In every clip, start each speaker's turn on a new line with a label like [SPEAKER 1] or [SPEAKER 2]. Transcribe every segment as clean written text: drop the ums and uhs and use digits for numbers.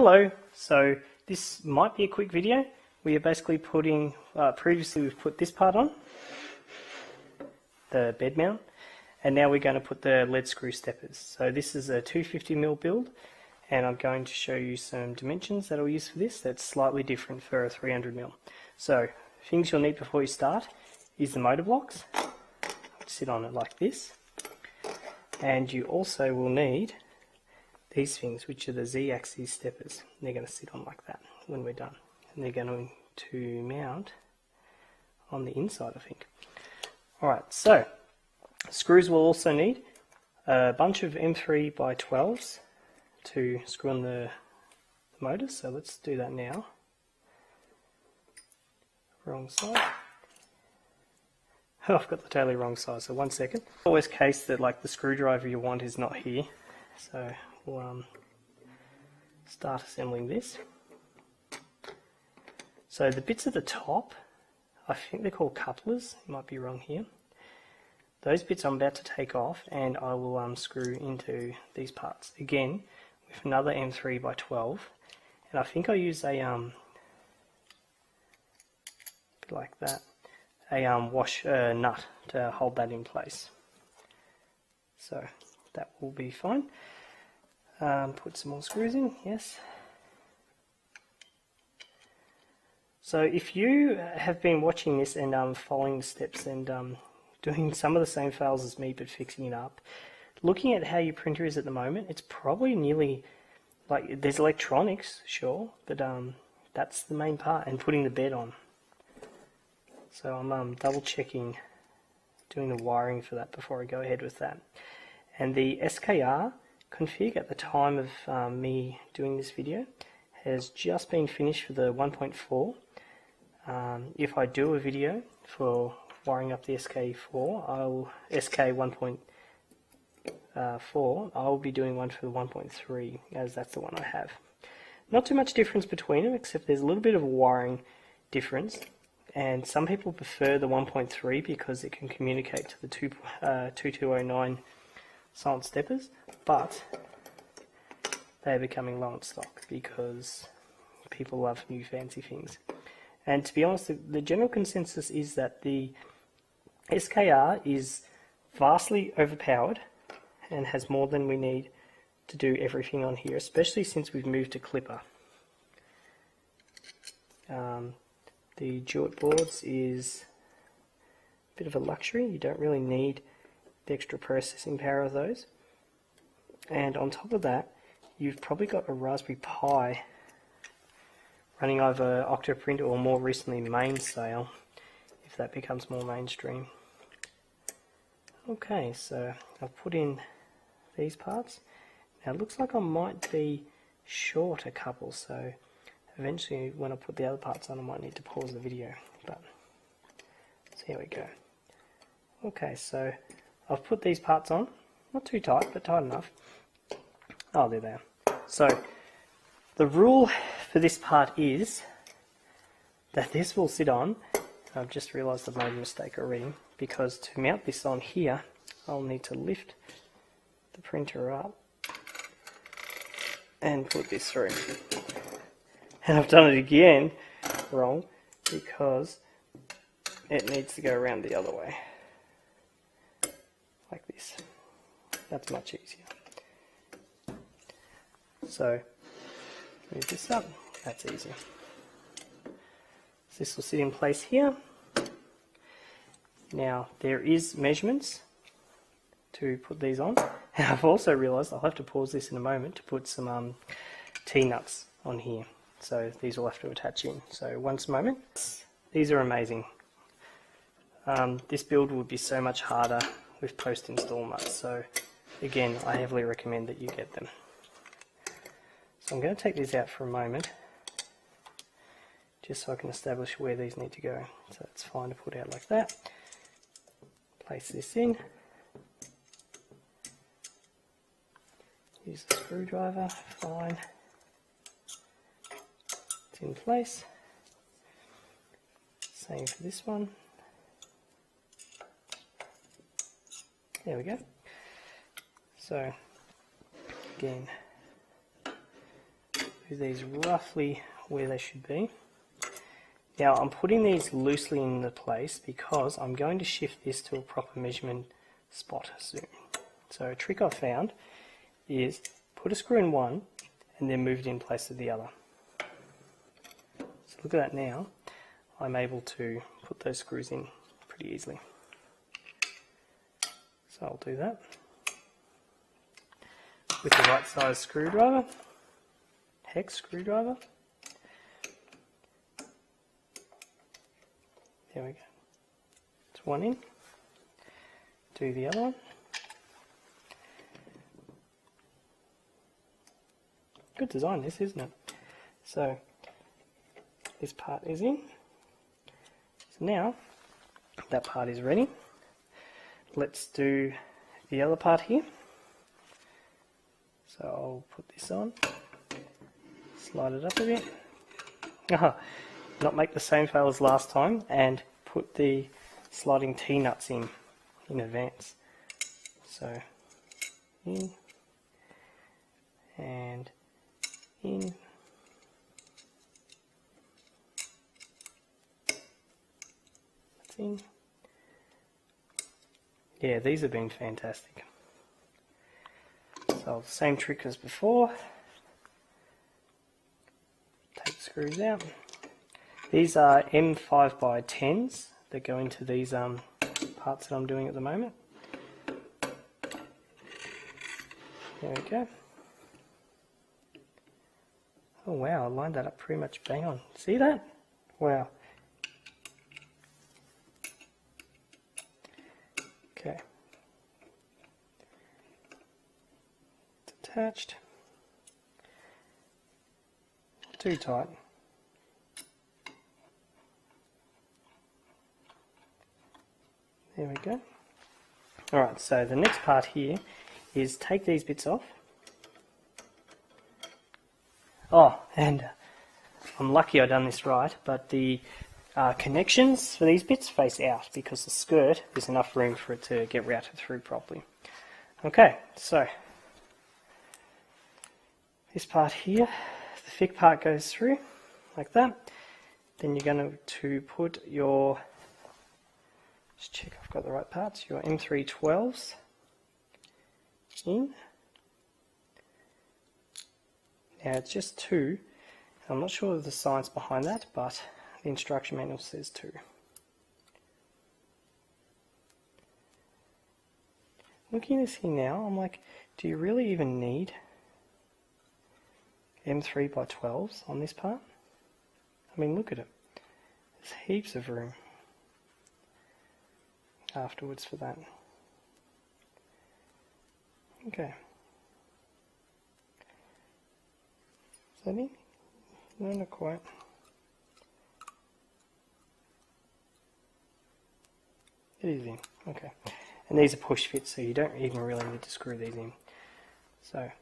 [SPEAKER 1] Hello, so this might be a quick video. We are basically putting, previously we've put this part on, the bed mount, and now we're going to put the lead screw steppers. So this is a 250mm build, and I'm going to show you some dimensions that I'll use for this that's slightly different for a 300mm. So things you'll need before you start is the motor blocks. Sit on it like this, and you also will need these things, which are the Z-axis steppers. They're going to sit on like that when we're done, and they're going to mount on the inside, I think. Alright, so screws we'll also need a bunch of M3x12s to screw on the motor, so let's do that now. Wrong side. Oh, I've got the totally wrong size, so 1 second. Always case that like the screwdriver you want is not here, so we'll start assembling this. So the bits at the top, I think they're called couplers, I might be wrong here. Those bits I'm about to take off, and I will screw into these parts again with another M3x12, and I think I use a bit like that, a wash nut to hold that in place. So that will be fine. Put some more screws in, yes. So if you have been watching this and following the steps and doing some of the same fails as me but fixing it up, looking at how your printer is at the moment, it's probably nearly, like, there's electronics, sure, but that's the main part, and putting the bed on. So I'm double checking, doing the wiring for that before I go ahead with that. And the SKR config at the time of me doing this video has just been finished for the 1.4. If I do a video for wiring up the SK4, SK 1.4, I'll be doing one for the 1.3, as that's the one I have. Not too much difference between them, except there's a little bit of a wiring difference, and some people prefer the 1.3 because it can communicate to the 2209 silent steppers, but they're becoming low in stock because people love new fancy things. And to be honest, the general consensus is that the SKR is vastly overpowered and has more than we need to do everything on here, especially since we've moved to Clipper. The Jewett boards is a bit of a luxury. You don't really need the extra processing power of those. And on top of that, you've probably got a Raspberry Pi running over Octoprint, or more recently Mainsail, if that becomes more mainstream. Okay, so I've put in these parts. Now it looks like I might be short a couple, so eventually when I put the other parts on I might need to pause the video, but so here we go. Okay, so I've put these parts on, not too tight, but tight enough. Oh, there they are. So the rule for this part is that this will sit on, I've just realised I've made a mistake already, because to mount this on here I'll need to lift the printer up and put this through. And I've done it again wrong because it needs to go around the other way, like this. That's much easier. So move this up, that's easier. So this will sit in place here. Now there is measurements to put these on, and I've also realised I'll have to pause this in a moment to put some T-nuts on here. So these will have to attach in. So one moment. These are amazing. This build would be so much harder with post-install nuts. So again, I heavily recommend that you get them. So I'm going to take these out for a moment, just so I can establish where these need to go. So it's fine to put out like that. Place this in. Use the screwdriver, fine. It's in place. Same for this one. There we go. So again, do these roughly where they should be. Now I'm putting these loosely into place because I'm going to shift this to a proper measurement spot soon. So a trick I've found is put a screw in one and then move it in place of the other. So look at that now. I'm able to put those screws in pretty easily. So I'll do that with the right size screwdriver, hex screwdriver. There we go. It's one in. Do the other one. Good design this, isn't it? So this part is in. So now that part is ready. Let's do the other part here. So I'll put this on, slide it up a bit. Not make the same fail as last time and put the sliding T-nuts in advance. So in and in. That's in. Yeah, these have been fantastic. So same trick as before. Take the screws out. These are M5 by 10s that go into these parts that I'm doing at the moment. There we go. Oh wow, I lined that up pretty much bang on. See that? Wow. Okay. It's attached. Too tight. There we go. Alright, so the next part here is take these bits off. Oh, and I'm lucky I done this right, but the connections for these bits face out because the skirt, there's enough room for it to get routed through properly. Okay, so this part here, the thick part goes through like that. Then you're going to put your, just check I've got the right parts, your M312s in. Now it's just 2. I'm not sure of the science behind that, but the instruction manual says 2. Looking at this here now, I'm like, do you really even need M3 by 12s on this part? I mean, look at it. There's heaps of room afterwards for that. Okay. Is that in? No, not quite. It is in. Okay. And these are push fits, so you don't even really need to screw these in. So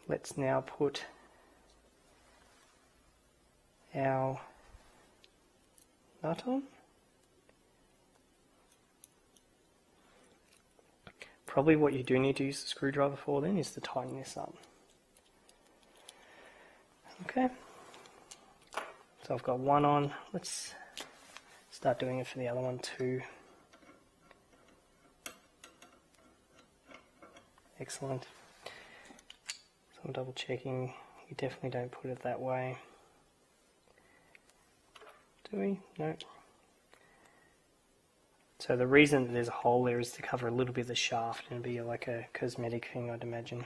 [SPEAKER 1] let's now put our nut on. Probably what you do need to use the screwdriver for then is to tighten this up. Okay, so I've got one on. Let's start doing it for the other one too. Excellent. So I'm double checking. We definitely don't put it that way. Do we? No. So the reason that there's a hole there is to cover a little bit of the shaft and be like a cosmetic thing, I'd imagine.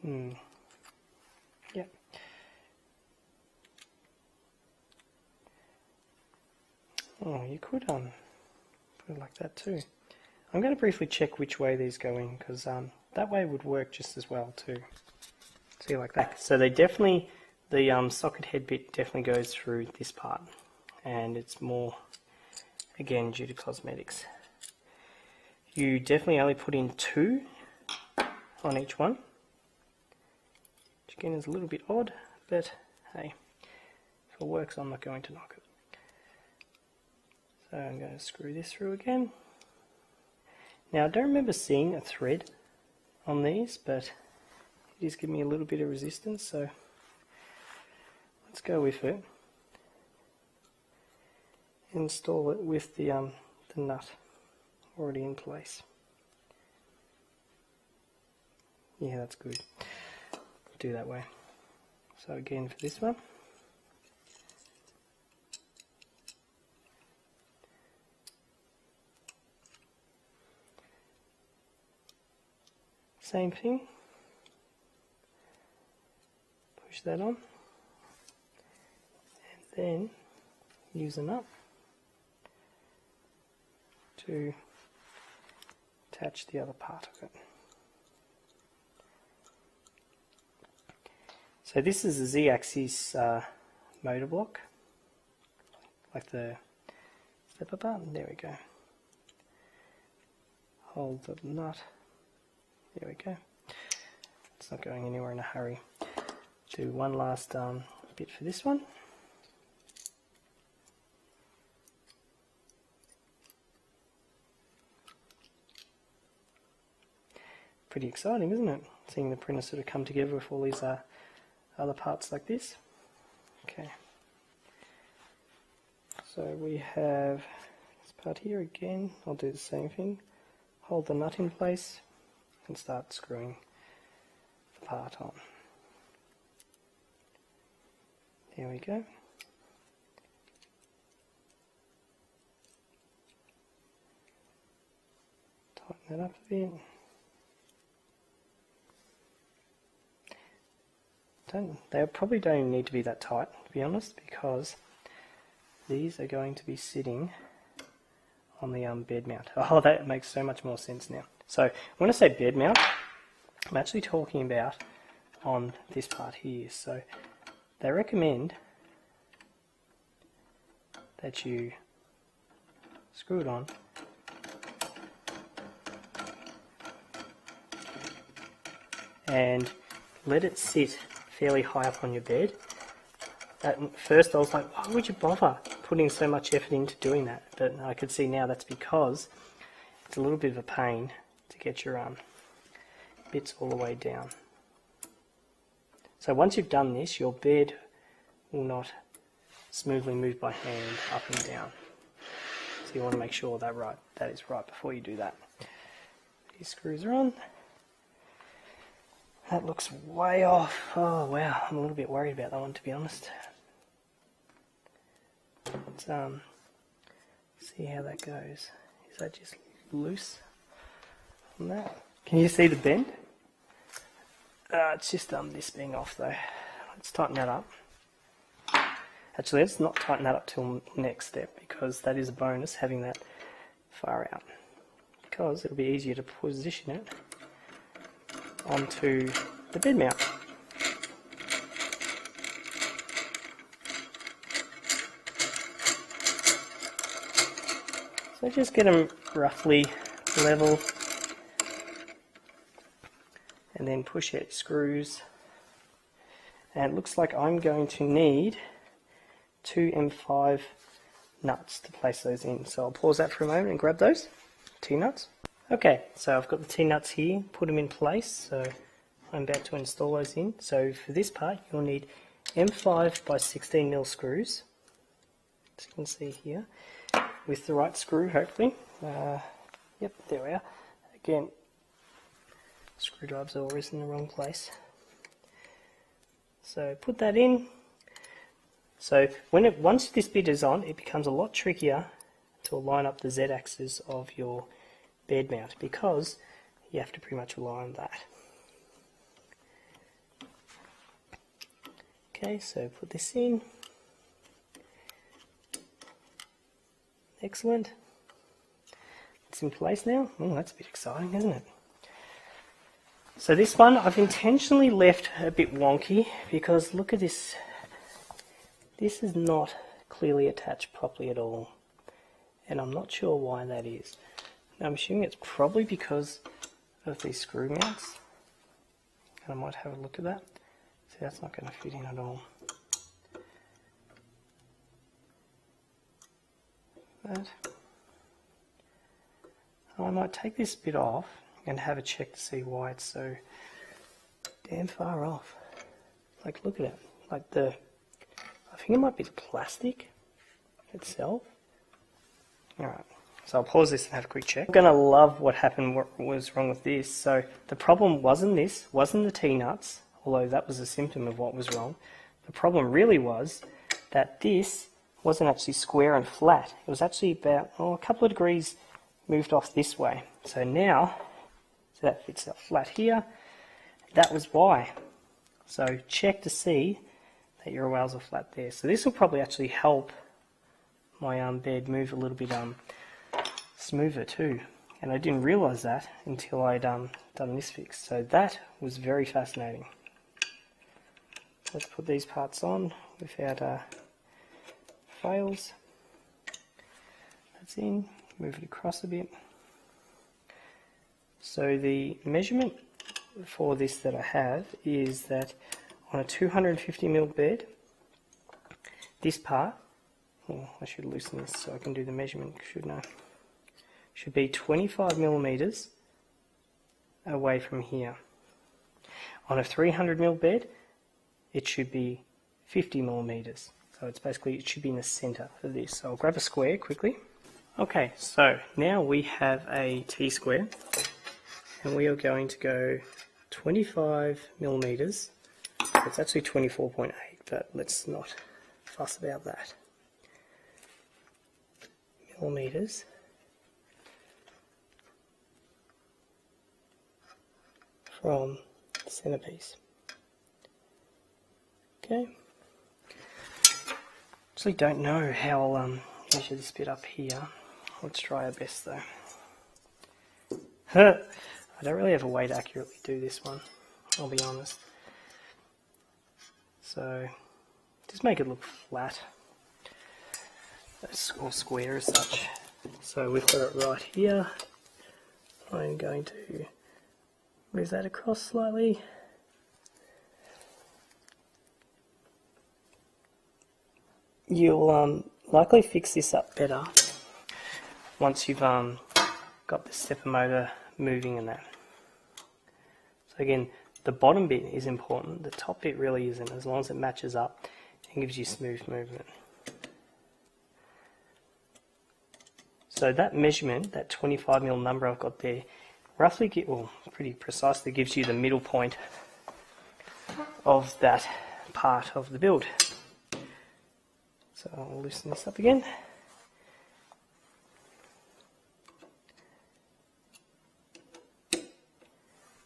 [SPEAKER 1] Yep. Oh, you could put it like that too. I'm going to briefly check which way these go in, because that way would work just as well too. See, like that. So they definitely, the socket head bit definitely goes through this part, and it's more, again, due to cosmetics. You definitely only put in 2 on each one. Which again is a little bit odd, but hey, if it works, I'm not going to knock it. So I'm going to screw this through again. Now I don't remember seeing a thread on these, but it is giving me a little bit of resistance, so let's go with it. Install it with the nut already in place. Yeah, that's good. Do that way. So again for this one, same thing. Push that on, and then use a nut to attach the other part of it. So this is a Z-axis motor block, like the stepper part. There we go. Hold the nut. There we go. It's not going anywhere in a hurry. Do one last bit for this one. Pretty exciting, isn't it? Seeing the printer sort of come together with all these other parts like this. Okay. So we have this part here again. I'll do the same thing. Hold the nut in place and start screwing the part on. There we go. Tighten that up a bit. They probably don't even need to be that tight, to be honest, because these are going to be sitting on the bed mount. Oh, that makes so much more sense now. So when I say bed mount, I'm actually talking about on this part here. So they recommend that you screw it on and let it sit fairly high up on your bed. At first I was like, why would you bother putting so much effort into doing that? But I could see now that's because it's a little bit of a pain to get your bits all the way down. So once you've done this, your bed will not smoothly move by hand up and down. So you want to make sure that is right before you do that. These screws are on. That looks way off. Oh wow, I'm a little bit worried about that one, to be honest. Let's see how that goes. Is that just loose on that? Can you see the bend? It's just this being off though. Let's tighten that up. Actually, let's not tighten that up till next step, because that is a bonus having that far out. Because it'll be easier to position it onto the bed mount. So just get them roughly level and then push out screws. And it looks like I'm going to need 2 M5 nuts to place those in. So I'll pause that for a moment and grab those 2 nuts. Okay, so I've got the 2 nuts here, put them in place, so I'm about to install those in. So for this part you'll need M5 by 16mm screws, as you can see here, with the right screw hopefully. Yep, there we are. Again, screwdriver's always in the wrong place. So put that in. So once this bit is on, it becomes a lot trickier to line up the Z-axis of your bed mount, because you have to pretty much rely on that. Okay, so put this in. Excellent. It's in place now. Oh, that's a bit exciting, isn't it? So this one I've intentionally left a bit wonky, because look at this. This is not clearly attached properly at all, and I'm not sure why that is. Now, I'm assuming it's probably because of these screw mounts, and I might have a look at that. See, that's not going to fit in at all. That. I might take this bit off and have a check to see why it's so damn far off. Like, look at it. Like I think it might be the plastic itself. Alright, so I'll pause this and have a quick check. I'm going to love what happened, what was wrong with this. So the problem wasn't the T-nuts, although that was a symptom of what was wrong. The problem really was that this wasn't actually square and flat. It was actually about a couple of degrees moved off this way. So now, so that fits up flat here. That was why. So check to see that your rails are flat there. So this will probably actually help my bed move a little bit smoother too. And I didn't realise that until I'd done this fix. So that was very fascinating. Let's put these parts on without fails. That's in. Move it across a bit. So the measurement for this that I have is that on a 250mm bed, this part, I should loosen this so I can do the measurement, shouldn't I? Should be 25mm away from here. On a 300mm bed, it should be 50mm. So it's basically, it should be in the center of this. So I'll grab a square quickly. Okay, so now we have a T-square, and we are going to go 25mm. It's actually 24.8, but let's not fuss about that. Millimeters from the centerpiece. Okay. Actually don't know how I'll measure this bit up here. Let's try our best though. I don't really have a way to accurately do this one, I'll be honest. So just make it look flat or square as such. So we've got it right here. I'm going to move that across slightly. You'll likely fix this up better once you've got the stepper motor moving and that. So again, the bottom bit is important, the top bit really isn't, as long as it matches up and gives you smooth movement. So that measurement, that 25mm number I've got there, roughly, pretty precisely gives you the middle point of that part of the build. So I'll loosen this up again.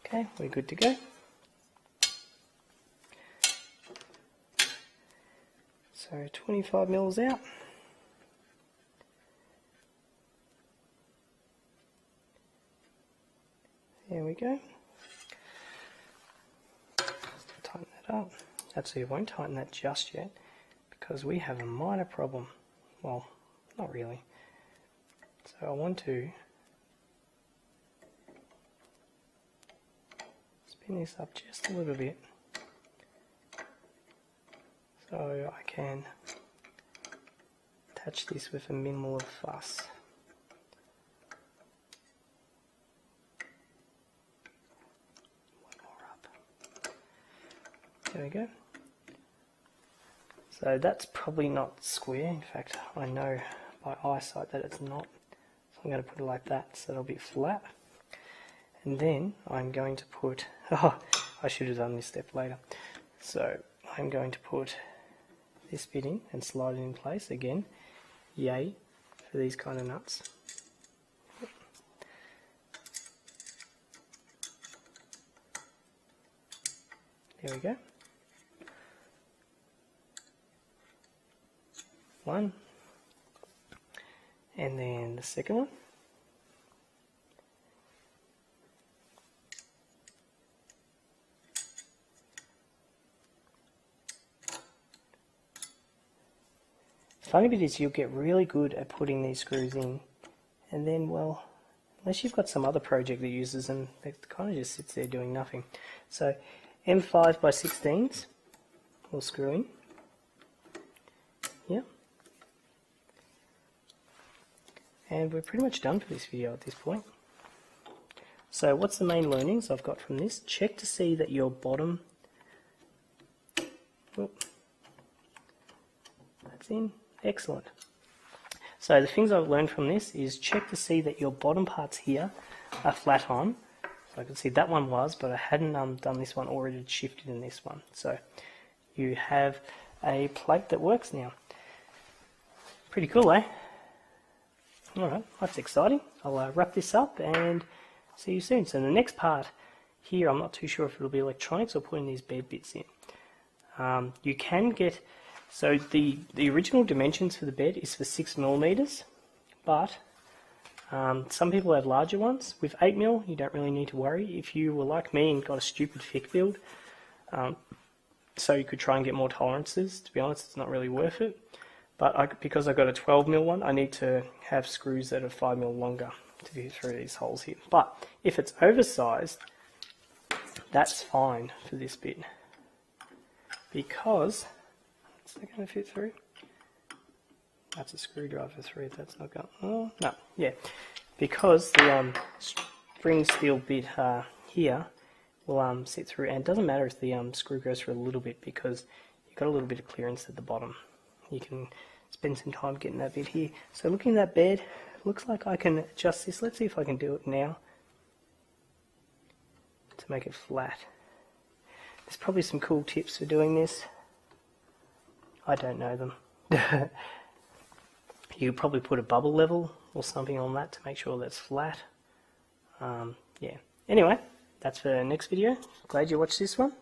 [SPEAKER 1] Okay, we're good to go. So 25mm out. There we go. Tighten that up. Actually, I won't tighten that just yet because we have a minor problem. Well, not really. So I want to spin this up just a little bit so I can attach this with a minimal of fuss. There we go. So that's probably not square. In fact, I know by eyesight that it's not. So I'm going to put it like that so it'll be flat. And then I'm going to put, I should have done this step later. So I'm going to put this bit in and slide it in place again. Yay for these kind of nuts. There we go. One, and then the second one. The funny bit is you'll get really good at putting these screws in, and then, well, unless you've got some other project that uses them, it kind of just sits there doing nothing. So M5 by 16s will screw in. Yeah. And we're pretty much done for this video at this point. So what's the main learnings I've got from this? Check to see that your bottom Oop. That's in. Excellent. So the things I've learned from this is check to see that your bottom parts here are flat on. So I can see that one was, but I hadn't done this one, or it had shifted in this one. So you have a plate that works now. Pretty cool, eh? Alright, that's exciting. I'll wrap this up and see you soon. So the next part here, I'm not too sure if it'll be electronics or putting these bed bits in. You can get, so the original dimensions for the bed is for 6mm, but some people have larger ones. With 8mm, you don't really need to worry. If you were like me and got a stupid thick build, so you could try and get more tolerances, to be honest, it's not really worth it. But because I've got a 12mm one, I need to have screws that are 5mm longer to fit through these holes here. But if it's oversized, that's fine for this bit. Because, is that going to fit through? That's a screwdriver through, that's not going, oh, no, yeah. Because the spring steel bit here will sit through, and it doesn't matter if the screw goes through a little bit, because you've got a little bit of clearance at the bottom. You can spend some time getting that bit here. So looking at that bed, looks like I can adjust this. Let's see if I can do it now to make it flat. There's probably some cool tips for doing this. I don't know them. You could probably put a bubble level or something on that to make sure that's flat. Yeah. Anyway, that's for the next video. Glad you watched this one.